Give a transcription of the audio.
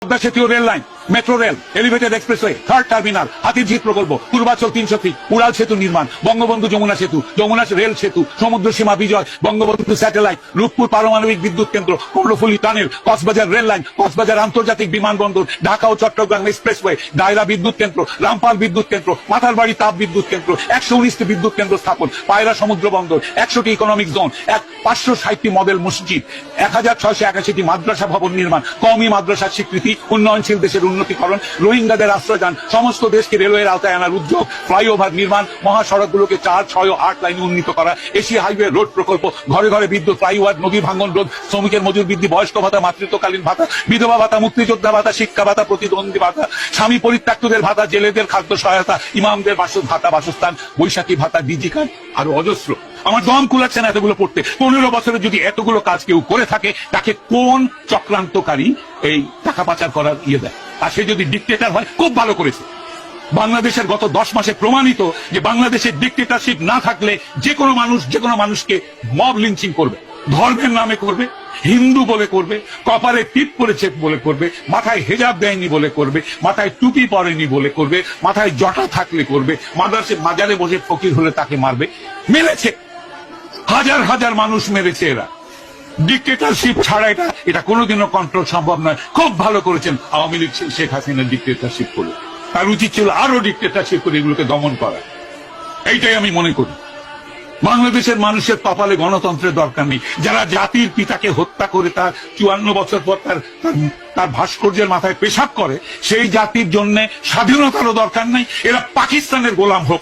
পদ্মা সেতু rail line, metro rail, elevated expressway, third terminal, Hatirjheel প্রকল্প, Purbachal 300 fit, উড়াল সেতু নির্মাণ, বঙ্গবন্ধু যমুনা সেতু, যমুনা রেল সেতু, সমুদ্র সীমা বিজয়, বঙ্গবন্ধু স্যাটেলাইট, রূপপুর পারমাণবিক বিদ্যুৎ কেন্দ্র, Karnaphuli tunnel, Cox's Bazar rail line, Cox's Bazar আন্তর্জাতিক বিমানবন্দর, ঢাকা ও চট্টগ্রাম এক্সপ্রেসওয়ে, দায়রা বিদ্যুৎ কেন্দ্র, রামপাল বিদ্যুৎ কেন্দ্র, মাথারবাড়ি তাপ বিদ্যুৎ কেন্দ্র, 119টি বিদ্যুৎ কেন্দ্র স্থাপন, পায়রা সমুদ্র বন্দর, 100টি ইকোনমিক জোন, 560টি মডেল মসজিদ, 1681টি মাদ্রাসা ভবন নির্মাণ, কওমি মাদ্রাসার স্বীকৃতি, উন্নয়নশীল দেশের উন্নতিকরণ, রোহিঙ্গাদের আশ্রয়দান, সমস্ত দেশকে রেলওয়ের আওতায় আনার উদ্যোগ, ফ্লাইওভার নির্মাণ, মহাসড়কগুলোকে 4, 6 ও 8 লাইনে উন্নীত করা, এশিয়া হাইওয়ে রোড প্রকল্প, ঘরে ঘরে বিদ্যুৎ, ফ্লাইওভার, নদী ভাঙ্গন রোধ, শ্রমিকের মজুর বৃদ্ধি, বয়স্ক ভাতা, মাতৃত্বকালীন ভাতা, বিধবা ভাতা, মুক্তিযোদ্ধা ভাতা, শিক্ষা ভাতা, প্রতিদ্বন্দ্বী ভাতা, স্বামী পরিত্যক্তদের ভাতা, জেলেদের খাদ্য সহায়তা, ইমামদের ভাতা, বাসস্থান, বৈশাখী ভাতা, ডিজি কার্ড, আরো অজস্র। আমার দম কুলাচ্ছে না এতগুলো পড়তে। 15 বছরে যদি এতগুলো কাজ কেউ করে থাকে, তাকে কোন চক্রান্তকারী এই টাকা পাচার করার দেয়? আর সে যদি ডিক্টেটর হয়, খুব ভালো করেছে। বাংলাদেশের গত 10 মাসে প্রমাণিত যে বাংলাদেশের ডিক্টেটরশিপ না থাকলে যে কোনো মানুষ যে কোনো মানুষকে মব লিঞ্চিং করবে, ধর্মের নামে করবে, হিন্দু বলে করবে, কপালে টিপ পরেছে বলে করবে, মাথায় হেজাব দেয়নি বলে করবে, মাথায় টুপি পরেনি বলে করবে, মাথায় জটা থাকলে করবে, মাজারে বসে ফকির হলে তাকে মারবে। মেরেছে, হাজার হাজার মানুষ মেরেছে এরা। ডিক্টেটরশিপ ছাড়া এটা কোনোদিনও কন্ট্রোল সম্ভব নয়। খুব ভালো করেছেন আওয়ামী লীগ শেখ হাসিনা ডিক্টেটরশিপ করে। তার উচিত ছিল আরো ডিক্টেটরশিপ করে এগুলোকে দমন করা। এইটাই আমি মনে করি। বাংলাদেশের মানুষের কপালে গণতন্ত্রের দরকার নেই। যারা জাতির পিতাকে হত্যা করে তার 54 বছর পর তার ভাস্কর্যের মাথায় পেশাব করে, সেই জাতির জন্য স্বাধীনতারও দরকার নেই। এরা পাকিস্তানের গোলাম হোক।